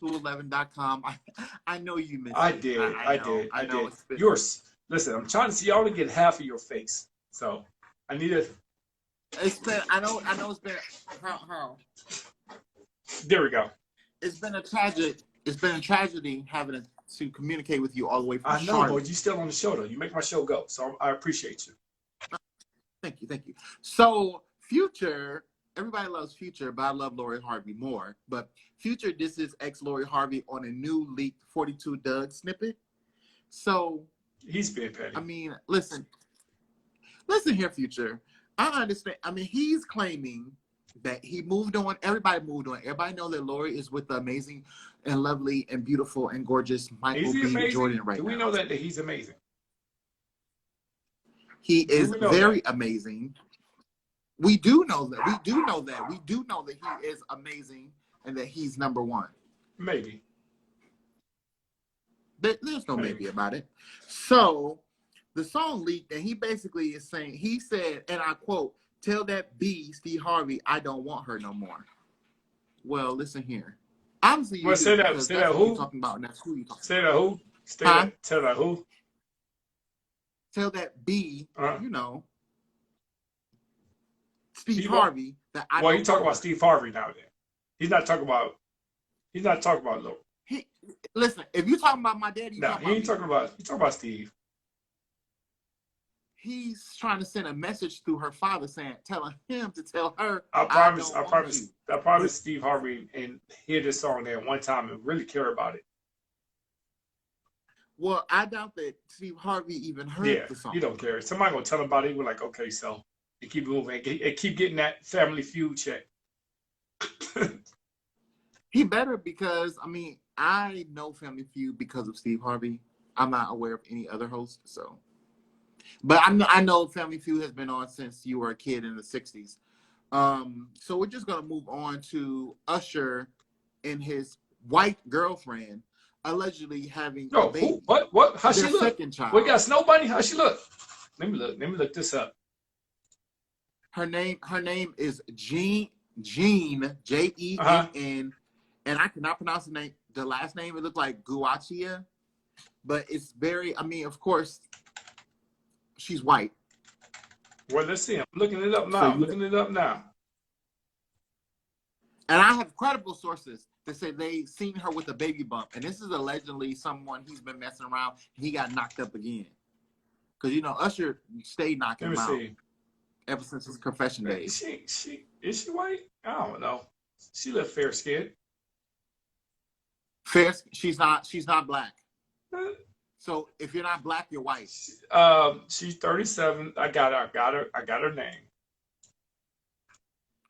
school11.com. I know you missed I it. did. I know. It's been... Listen, I'm trying to see y'all to get half of your face. So I need to. It's been. I know. It's been. How? There we go. It's been a tragedy having to communicate with you all the way from Charlotte. I know, but you still on the show though. You make my show go, so I appreciate you. Thank you. So Future, everybody loves Future, but I love Lori Harvey more. But Future, this is ex-Lori Harvey on a new leaked 42 Doug snippet. So he's being petty. I mean, listen here, Future. I understand. I mean, he's claiming that he moved on. Everybody moved on. Everybody know that Lori is with the amazing and lovely and beautiful and gorgeous Michael B. Jordan right now. Do we know that he's amazing? He is very amazing. We do know that. We do know that he is amazing and that he's number one. Maybe. There's no maybe about it. So the song leaked, and he basically is saying, he said, and I quote, "Tell that B, Steve Harvey, I don't want her no more." Well, listen here. Obviously, you say that who? You're talking about, and that's who you're talking say that who? Tell that who? Tell that B, Steve Harvey, that I. Well, you talking about Steve Harvey now? Then he's not talking about Lori. Listen, if you're talking about my daddy, he ain't talking about. You talking about Steve. He's trying to send a message through her father telling him to tell her. I promise Steve Harvey and hear this song there one time and really care about it. Well, I doubt that Steve Harvey even heard the song. You don't care. Somebody gonna tell him about it. We're like, okay, so you keep moving and keep getting that Family Feud check. He better, because I mean, I know Family Feud because of Steve Harvey. I'm not aware of any other host, so. But I know Family Feud has been on since you were a kid in the 60s. So we're just going to move on to Usher and his white girlfriend allegedly having a baby. What? How she look? Second child. We got Snow Bunny? How she look? Let me look this up. Her name is Jean, Jen, and I cannot pronounce the last name. It looked like Guachia, but it's very, I mean, of course, she's white. Well, let's see. I'm looking it up now. And I have credible sources that say they seen her with a baby bump. And this is allegedly someone he's been messing around. He got knocked up again. Because, Usher stayed knocking him out ever since his confession days. Is she white? I don't know. She look fair skinned. She's not black. So if you're not black, you're white. She's 37. I got her name.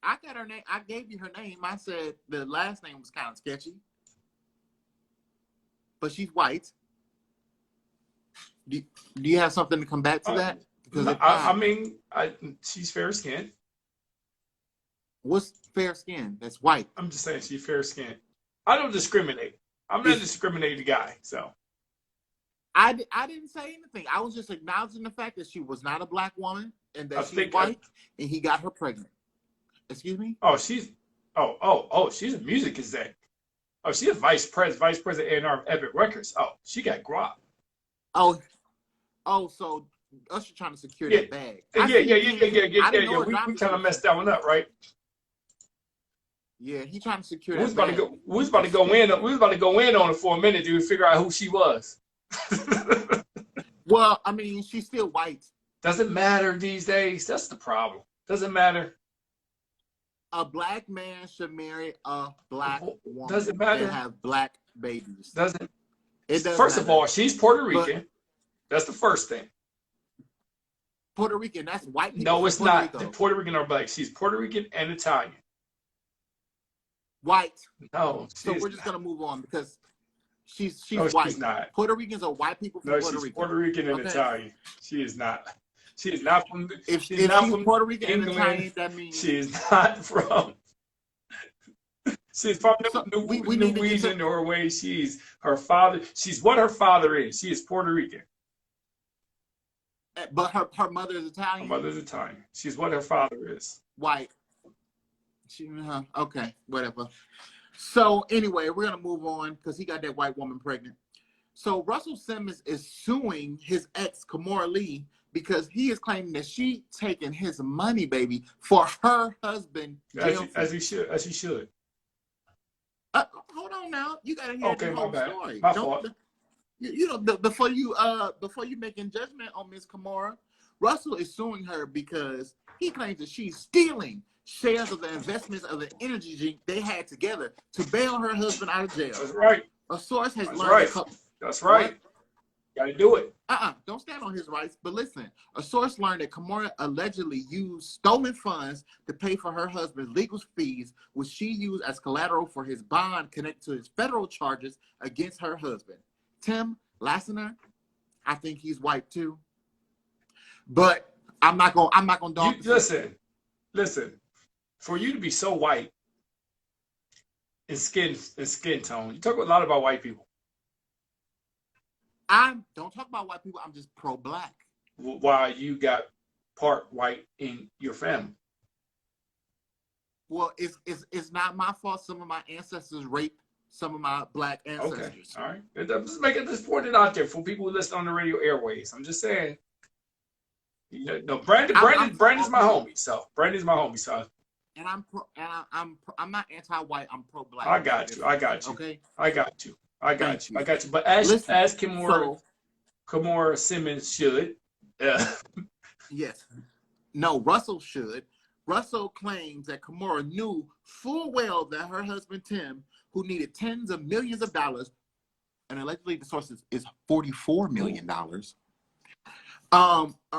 I got her name. I gave you her name. I said the last name was kind of sketchy, but she's white. Do you have something to come back to that? Because she's fair skinned. What's fair skin? That's white. I'm just saying she's fair skinned. I don't discriminate. I'm not a discriminating guy, so. I didn't say anything. I was just acknowledging the fact that she was not a black woman and that she's white, and he got her pregnant. Excuse me? Oh, she's a music exec. Oh, she's a vice president A&R of Epic Records. Oh, she got guap. Oh, so Usher trying to secure that bag. Yeah. We kind of messed that one up, right? Yeah, he trying to secure we that bag. We was about to go in on it for a minute to figure out who she was. Well, I mean, she's still white. Doesn't matter these days. That's the problem. Doesn't matter. A black man should marry a black woman. Doesn't matter. And have black babies. Doesn't. It doesn't. First of all, she's Puerto Rican. That's the first thing. Puerto Rican. That's white people. No, it's not. The Puerto Rican or black. She's Puerto Rican and Italian. White. No. So we're just gonna move on because she's no, white. She's not. Puerto Ricans are white people from Puerto Rico. She's Puerto Rican and Italian. She is not. She is not from. If she's from Puerto Rican and Italian, that means she is not from. She's from Norwegian, Norway. She's her father. She's what her father is. She is Puerto Rican. But her mother is Italian. Her mother's Italian. She's what her father is. White. Okay, whatever. So anyway, we're gonna move on because he got that white woman pregnant. So Russell Simmons is suing his ex Kimora Lee because he is claiming that she taken his money, baby, for her husband jail as he should. Hold on now, you gotta hear Okay, the my whole bad. story. My fault. Before you making judgment on Miss Kimora, Russell is suing her because he claims that she's stealing shares of the investments of the energy drink they had together to bail her husband out of jail. That's right. A source has That's learned right. That's right. Gotta do it. Don't stand on his rights. But listen, a source learned that Kimora allegedly used stolen funds to pay for her husband's legal fees, which she used as collateral for his bond connected to his federal charges against her husband. Tim Lassner, I think he's white too. But I'm not gonna dog. Listen. For you to be so white in skin tone, you talk a lot about white people. I don't talk about white people. I'm just pro-black. Why you got part white in your family? Well, it's not my fault. Some of my ancestors raped some of my black ancestors. Okay, all right. I'm just making this point out there for people who listen on the radio airways. I'm just saying. No, Brandon's my homie. So Brandon's my homie. So. And I'm not anti-white. I'm pro-black. I got you. Okay. I got you. But as Kimora Simmons should. Yes. No, Russell should. Russell claims that Kimora knew full well that her husband Tim, who needed tens of millions of dollars, and allegedly the source is $44 million,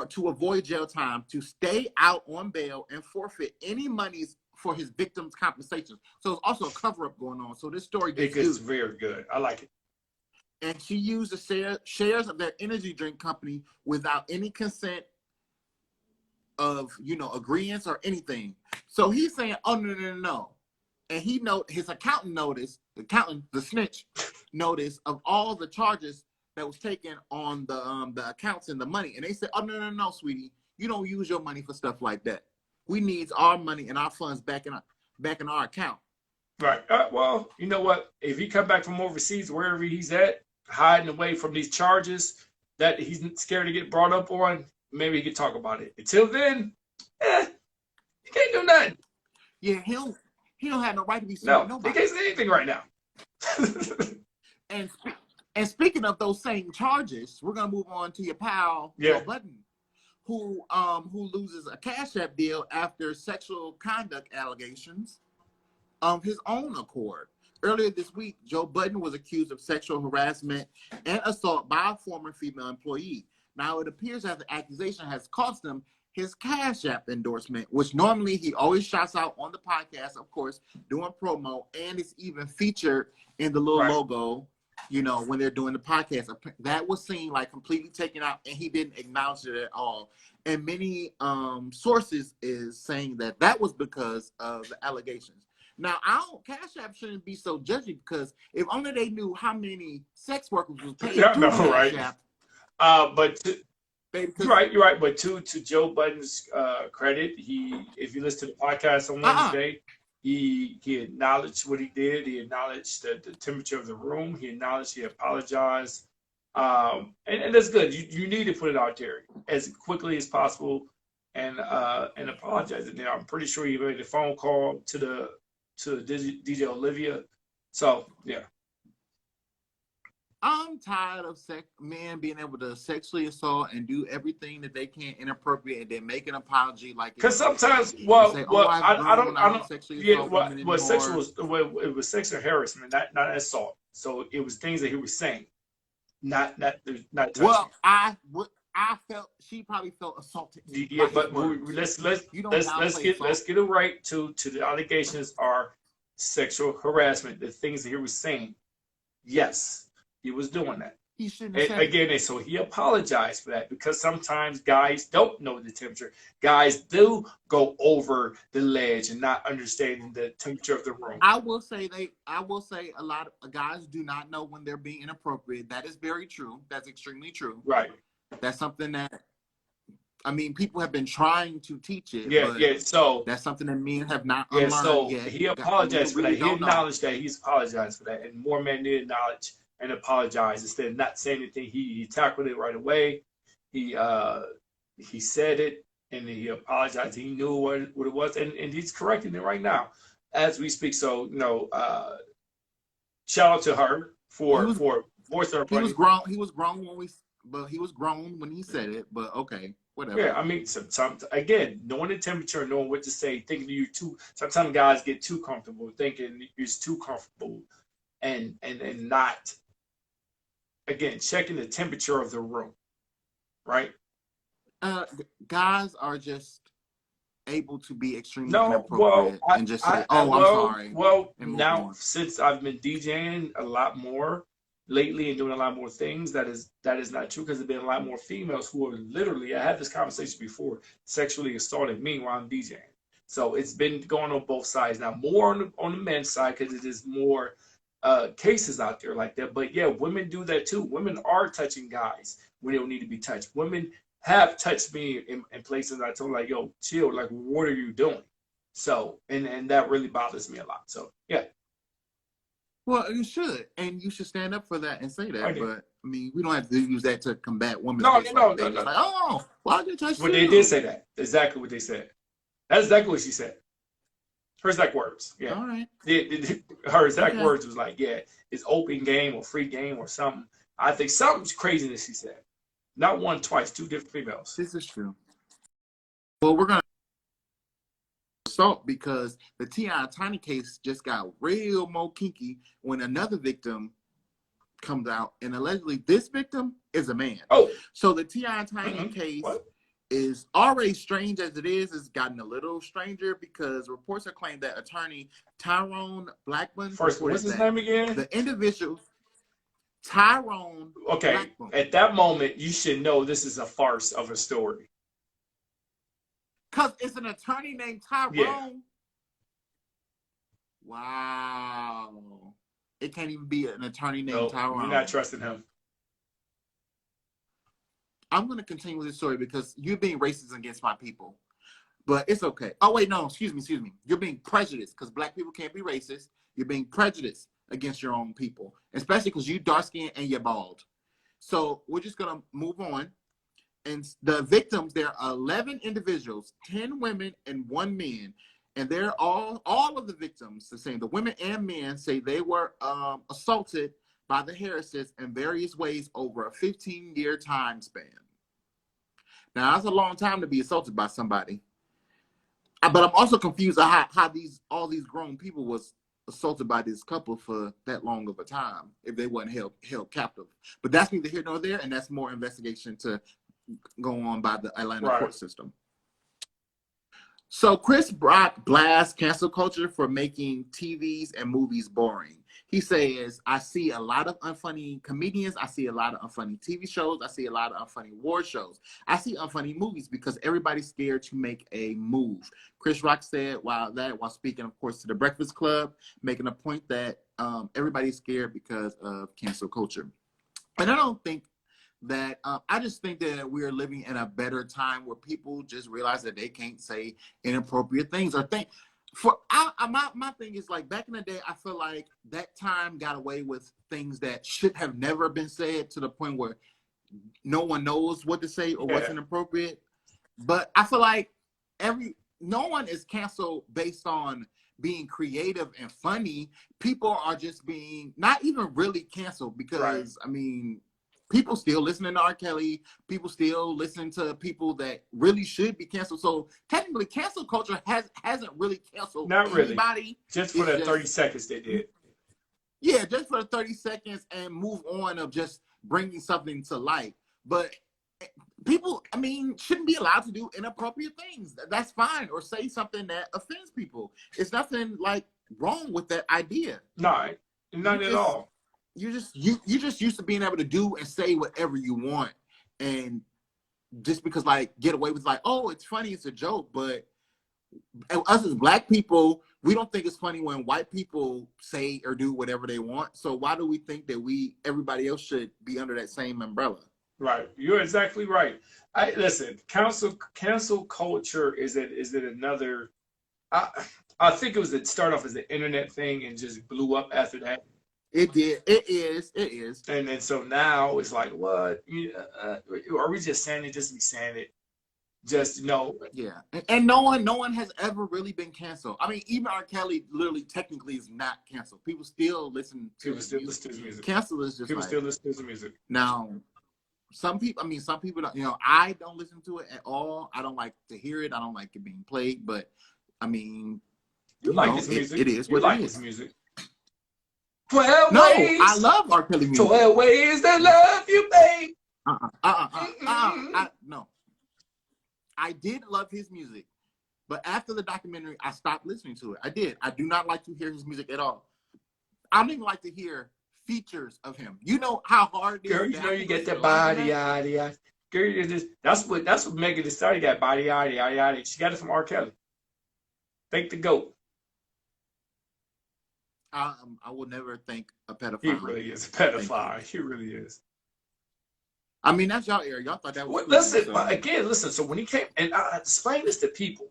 to avoid jail time, to stay out on bail and forfeit any monies for his victims' compensation. So it's also a cover-up going on. So this story gets very good. I like it. And she used the shares of their energy drink company without any consent of, agreements or anything. So he's saying, oh, no. And his accountant noticed, the snitch notice of all the charges that was taken on the accounts and the money. And they said, oh, no, sweetie. You don't use your money for stuff like that. We need our money and our funds back in our account. Right. Well, you know what? If he come back from overseas, wherever he's at, hiding away from these charges that he's scared to get brought up on, maybe he could talk about it. Until then, he can't do nothing. Yeah, he don't have no right to be suing nobody. He can't say anything right now. And speaking of those same charges, we're gonna move on to your pal Joe Budden, who loses a Cash App deal after sexual conduct allegations of his own accord. Earlier this week, Joe Budden was accused of sexual harassment and assault by a former female employee. Now, it appears that the accusation has cost him his Cash App endorsement, which normally he always shouts out on the podcast, of course, doing promo, and it's even featured in the little logo, when they're doing the podcast. That was seen like completely taken out, and he didn't acknowledge it at all. And many sources is saying that was because of the allegations. Now, Cash App shouldn't be so judgy, because if only they knew how many sex workers was paid through Cash App. You're right. But to Joe Budden's credit, if you listen to the podcast on Wednesday, he acknowledged what he did. He acknowledged the temperature of the room. He acknowledged, he apologized, and that's good. You need to put it out there as quickly as possible and apologize. And I'm pretty sure he made a phone call to DJ Olivia. So yeah. I'm tired of men being able to sexually assault and do everything that they can inappropriate and then make an apology like. Because sometimes, it was sexual harassment, not assault. So it was things that he was saying, not touching. Well, I felt she probably felt assaulted. Yeah, but let's get it right. To the allegations are sexual harassment. The things that he was saying, yes. He was doing that. He shouldn't have said again, and so he apologized for that, because sometimes guys don't know the temperature. Guys do go over the ledge and not understanding the temperature of the room. I will say a lot of guys do not know when they're being inappropriate. That is very true. That's extremely true. Right. That's something that I mean, people have been trying to teach it, Yeah, but yeah. So that's something that men have not yeah, unlearned so yet. he We apologized for that. really He don't know. acknowledged that he's apologized for that, and more men need to acknowledge and apologize instead of not saying anything. He tackled it right away. He said it and he apologized. He knew what it was, and he's correcting it right now as we speak. So shout out to her He for was voicing her he was opinion. grown. He was grown he was grown when he said it. But okay, whatever. Yeah, I mean, sometimes again, knowing the temperature, knowing what to say, thinking you too. Sometimes guys get too comfortable, thinking you're too comfortable, and not again checking the temperature of the room, right? Guys are just able to be extremely No, well, inappropriate and just say, "Oh, I'm well, sorry," and move now on. since I've been DJing a lot more lately and doing a lot more things, that is not true because there's been a lot more females who are literally. I had this conversation before, sexually assaulting me while I'm DJing. So it's been going on both sides now, more on the men's side because it is more cases out there like that. But yeah, women do that too. Women are touching guys when they don't need to be touched. Women have touched me in places I told like, yo, chill, like what are you doing? So and that really bothers me a lot. So yeah. Well, you should, and you should stand up for that and say I that. did. But I mean, we don't have to use that to combat women's No, case. no, Like no, they just no. like, "Oh, why did you touch But they did you?" say that. Exactly what they said. That's exactly what she said. Her exact words. Yeah. All right. Her exact Okay. words was like, yeah, it's open game or free game or something. I think something's crazy that she said. Not one, twice, two different females. This is true. Well, we're gonna assault because the T.I. Tiny case just got real more kinky when another victim comes out, and allegedly this victim is a man. Oh, So the T.I. Tiny case what? is already strange as it is. It's gotten a little stranger because reports have claimed that attorney Tyrone Blackman First, what's his name again? the individual Tyrone Okay, Blackman. at that moment, you should know this is a farce of a story. Because it's an attorney named Tyrone. Yeah. Wow. It can't even be an attorney named No, Tyrone. you're not trusting him. I'm going to continue with this story because you're being racist against my people. But it's okay. Oh, wait, no, excuse me. You're being prejudiced because black people can't be racist. You're being prejudiced against your own people, especially because you're dark-skinned and you're bald. So we're just going to move on. And the victims, there are 11 individuals, 10 women and 1 man. And they're all of the victims, the same. The women and men say they were assaulted by the Harrises in various ways over a 15-year time span. Now, that's a long time to be assaulted by somebody. But I'm also confused how all these grown people was assaulted by this couple for that long of a time if they weren't held captive. But that's neither here nor there, and that's more investigation to go on by the Atlanta court system. So Chris Rock blasts cancel culture for making TVs and movies boring. He says, I see a lot of unfunny comedians. I see a lot of unfunny TV shows. I see a lot of unfunny war shows. I see unfunny movies because everybody's scared to make a move. Chris Rock said while speaking, of course, to the Breakfast Club, making a point that everybody's scared because of cancel culture. And I don't think that I just think that we're living in a better time where people just realize that they can't say inappropriate things or think. My thing is like back in the day, I feel like that time got away with things that should have never been said to the point where no one knows what to say or what's inappropriate. But I feel like no one is canceled based on being creative and funny. People are just being not even really canceled because I mean, people still listening to R. Kelly. People still listen to people that really should be canceled. So technically, cancel culture hasn't really canceled anybody. Really. Just for the 30 seconds they did. Yeah, just for the 30 seconds and move on of just bringing something to light. But people, I mean, shouldn't be allowed to do inappropriate things. That's fine. Or say something that offends people. It's nothing like wrong with that idea. No, not at all. You just used to being able to do and say whatever you want, and just because like get away with like, oh, it's funny, it's a joke, but us as black people, we don't think it's funny when white people say or do whatever they want. So why do we think that everybody else should be under that same umbrella? Right. You're exactly right. Listen. Cancel culture is it another? I I think it started off as an internet thing and just blew up after that. It did. It is. It is. And then so now it's like, what? Are we just saying it just to be saying it? Just Yeah, and no one has ever really been canceled. I mean, even R. Kelly literally technically is not canceled. People still listen to people his still music. listen to his music. Cancel is just People like still listen to his music. now. Some people, I mean, some people don't. I don't listen to it at all. I don't like to hear it. I don't like it being played. But I mean, You like his music. it is You what like it his is. music. 12 No, ways. I love R. Kelly music. 12 ways to love you, babe. No. I did love his music, but after the documentary, I stopped listening to it. I did. I do not like to hear his music at all. I don't even like to hear features of him. You know how hard it is. Girl, you know you get that body, yada, yada. Girl, you just, that's what Megan Thee Stallion got, body, yada, yada, yada. She got it from R. Kelly. Thank the GOAT. I will never thank a pedophile. He really is a pedophile. He really is. I mean, that's y'all era. Y'all thought that was cool. Listen, again, listen. So when he came, and I explain this to people,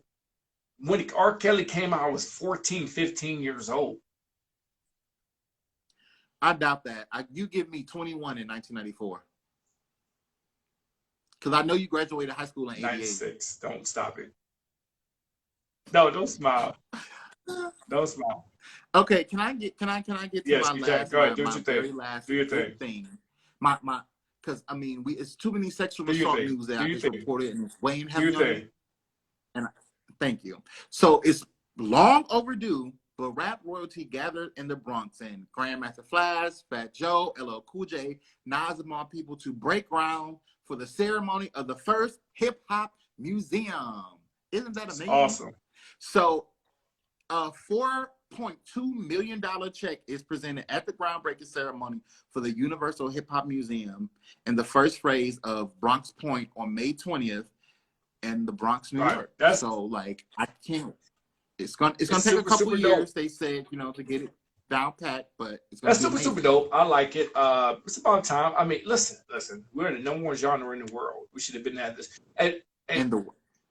when R. Kelly came out, I was 14, 15 years old. I doubt that. You give me 21 in 1994. Because I know you graduated high school in 88. 96. Don't stop it. No, don't smile. Don't smile. Okay, can I get to my last? Go ahead. Do my your thing. very last Do your thing. My because I mean it's too many sexual assault news that I just reported and it's weighing heavy on me. And thank you. So it's long overdue, but rap royalty gathered in the Bronx and Grandmaster Flash, Fat Joe, LL Cool J, Nas and more people to break ground for the ceremony of the first hip hop museum. Isn't that amazing? Awesome. So a $4.2 million check is presented at the groundbreaking ceremony for the Universal Hip Hop Museum in the first phase of Bronx Point on May 20th in the Bronx, New York. So like I can't. It's gonna take a couple years. Dope. They said to get it down pat, but it's gonna be super dope. I like it. It's about time. I mean, listen. We're in the number one genre in the world. We should have been at this. And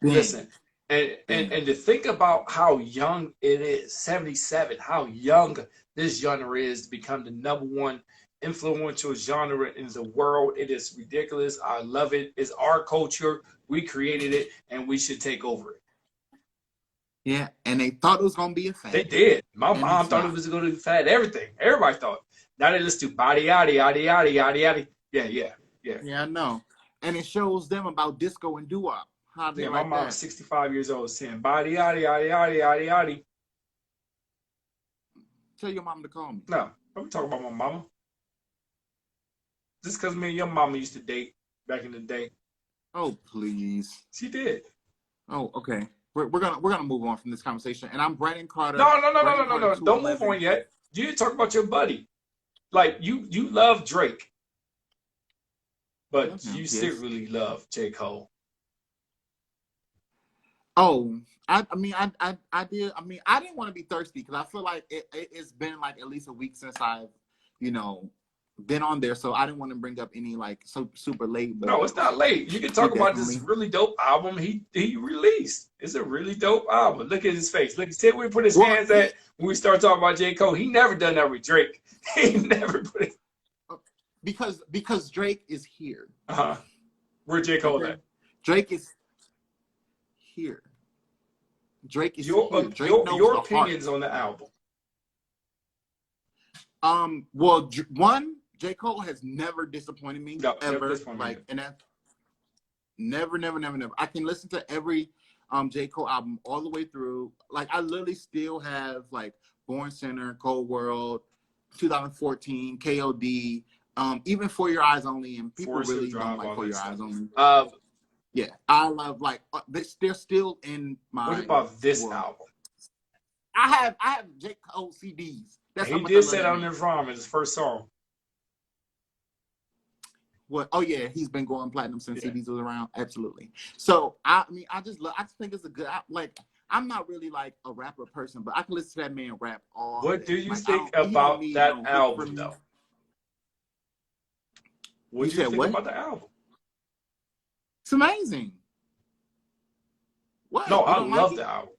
listen. And to think about how young it is, 77, how young this genre is to become the number one influential genre in the world. It is ridiculous. I love it. It's our culture. We created it, and we should take over it. Yeah, and they thought it was going to be a fad. They did. My mom thought it was going to be a fad. Everything. Everybody thought. Now they listen to body, yada, yada, yada, yada, yada. Yeah. Yeah, I know. And it shows them about disco and doo-wop. Yeah, my mom's 65 years old saying body, yada, yada, yada, yada, yada. Tell your mom to call me. No, I'm talking about my mama. Just because me and your mama used to date back in the day. Oh, please. She did. Oh, okay. We're gonna move on from this conversation. And I'm Brandon Carter. No. Don't move on yet. You didn't talk about your buddy. Like you love Drake, but you secretly love J. Cole. Oh, I did. I mean, I didn't want to be thirsty because I feel like it's been like at least a week since I've, been on there. So I didn't want to bring up any like super late. But no, it's not late. You can talk about this really dope album he released. It's a really dope album. Look at his face. Look, see where he put his hands at when we start talking about J. Cole. He never done that with Drake. He never put it. Because Drake is here. Where J. Cole at? Drake is here. Drake is your opinions on the album. Well, one, J. Cole has never disappointed me ever. And that never. I can listen to every J. Cole album all the way through. Like I literally still have like Born Center, Cold World, 2014, KOD, even For Your Eyes Only, and people really don't like For Your Eyes Only. Yeah, I love they're still in my. What about this album? I have J. Cole CDs. He did say that on the From his first song. What? Oh yeah, he's been going platinum since CDs was around. Absolutely. So I just think it's a good. I'm not really like a rapper person, but I can listen to that man rap all. What do you think about that album though? What do you think about the album? It's amazing. What? No, You I don't like love it? the album.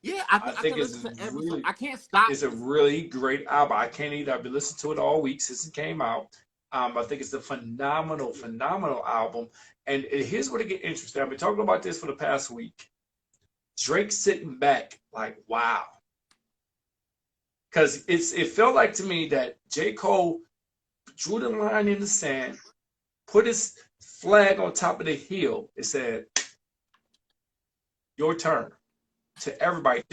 Yeah, I I think can it's listen to every song. really, I can't stop. it's a really great album. I can't either. I've been listening to it all week since it came out. I think it's a phenomenal album. And here's where it get interesting. I've been talking about this for the past week. Drake sitting back like, wow. Because it felt like to me that J. Cole drew the line in the sand, put his flag on top of the hill. It said, your turn to everybody.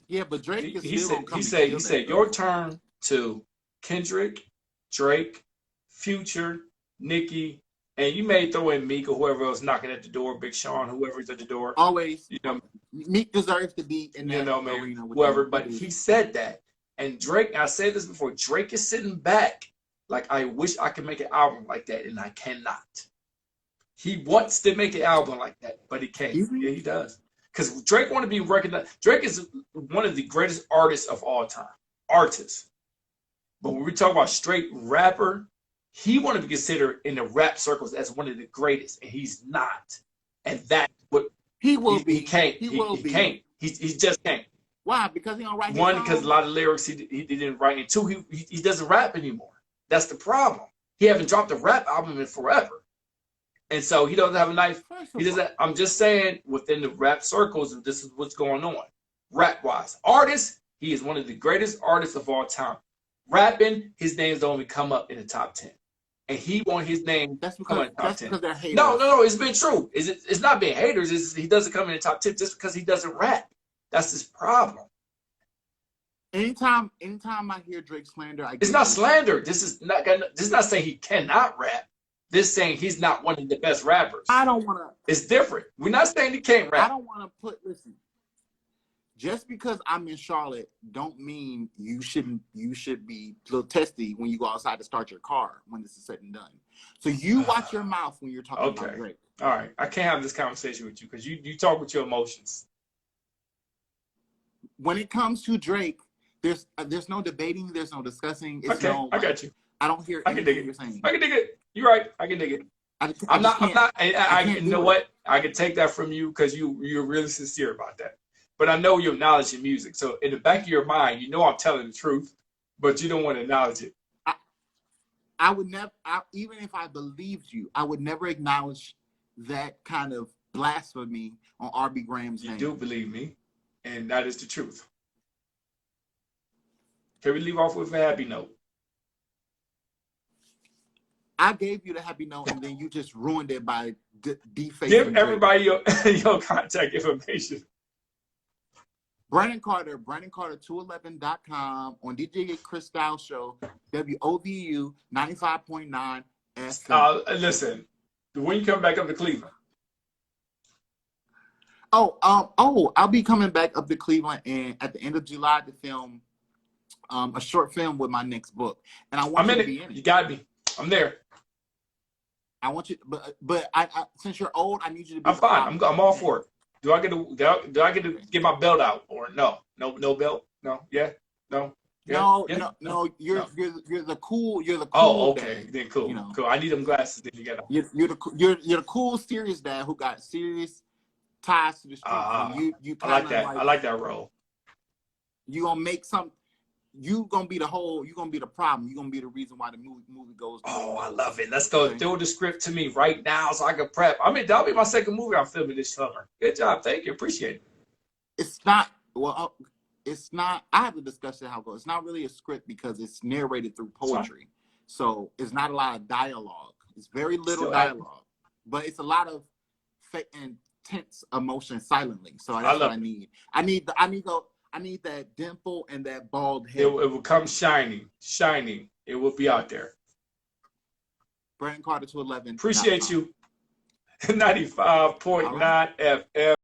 Yeah, but Drake is He still said, gonna come and he kill said, that your though. turn to Kendrick, Drake, Future, Nicki, and you may throw in Meek or whoever else knocking at the door, Big Sean, whoever's at the door. Always, You know, Meek deserves to be in that man, arena with whoever. them. But he said that, and Drake. I said this before. Drake is sitting back, like I wish I could make an album like that, and I cannot. He wants to make an album like that, but he can't. Yeah, he does. Because Drake want to be recognized. Drake is one of the greatest artists of all time. Artists. But when we talk about straight rapper, he want to be considered in the rap circles as one of the greatest, and he's not. And that's what he will be. He can't. He will be. Can't. He just can't. Why? Because he don't write. One, because a lot of lyrics he didn't write, and two, he doesn't rap anymore. That's the problem. He haven't dropped a rap album in forever, and so he doesn't have a nice. He doesn't. I'm just saying, within the rap circles, this is what's going on, rap wise. Artists, he is one of the greatest artists of all time. Rapping, his names don't even come up in the top 10, and he want his name that's to come in the top 10. Because they're haters. No, it's been true. It's not being haters. He doesn't come in the top 10 just because he doesn't rap. That's his problem. Anytime I hear Drake slander, it's not slander. This is not saying he cannot rap. This is saying he's not one of the best rappers. I don't want to. It's different. We're not saying he can't rap. I don't want to listen. Just because I'm in Charlotte, don't mean you should be a little testy when you go outside to start your car when this is said and done. So you watch your mouth when you're talking about Drake. All right, I can't have this conversation with you because you talk with your emotions. When it comes to Drake, there's no debating, there's no discussing. It's okay, I got you. I don't hear anything you're saying. I can dig it. You're right. I can dig it. I'm not. You know what? I can take that from you because you're really sincere about that. But I know your knowledge in music. So in the back of your mind, you know I'm telling the truth, but you don't want to acknowledge it. I would never, even if I believed you, I would never acknowledge that kind of blasphemy on R.B. Graham's name. You do believe me, and that is the truth. Can we leave off with a happy note? I gave you the happy note, and then you just ruined it by defacing. Give everybody your contact information. Brandon Carter, BrandonCarter211.com, on DJ Kristyles Show, WOVU 95.9 FM. Listen, when you come back up to Cleveland? I'll be coming back up to Cleveland and at the end of July to film a short film with my next book, and I want you to be in it. You got me. I'm there. I want you, but I since you're old, I need you to be. I'm fine. I'm all for it. Do I get to get my belt out or no? No belt? No? Yeah? No? Yeah? No. You're the cool. You're the cool. Oh, okay. Dad, then cool. You know? Cool. I need them glasses. Then you get them. You're the cool, serious dad who got serious ties to the street. You I like that. I like that role. You gonna make some. You gonna be the problem. You gonna be the reason why the movie goes. Oh, I love it. Let's go. Throw the script to me right now so I can prep. I mean, that'll be my second movie I'm filming this summer. Good job. Thank you. Appreciate it. It's not. Well, it's not. I have to discuss it how it goes. It's not really a script because it's narrated through poetry, so it's not a lot of dialogue. It's very little dialogue, but it's a lot of intense emotion silently. So that's what I need. I need that dimple and that bald head. It will come shining. It will be out there. Brandon Carter 211. Appreciate you. 95.9 FM.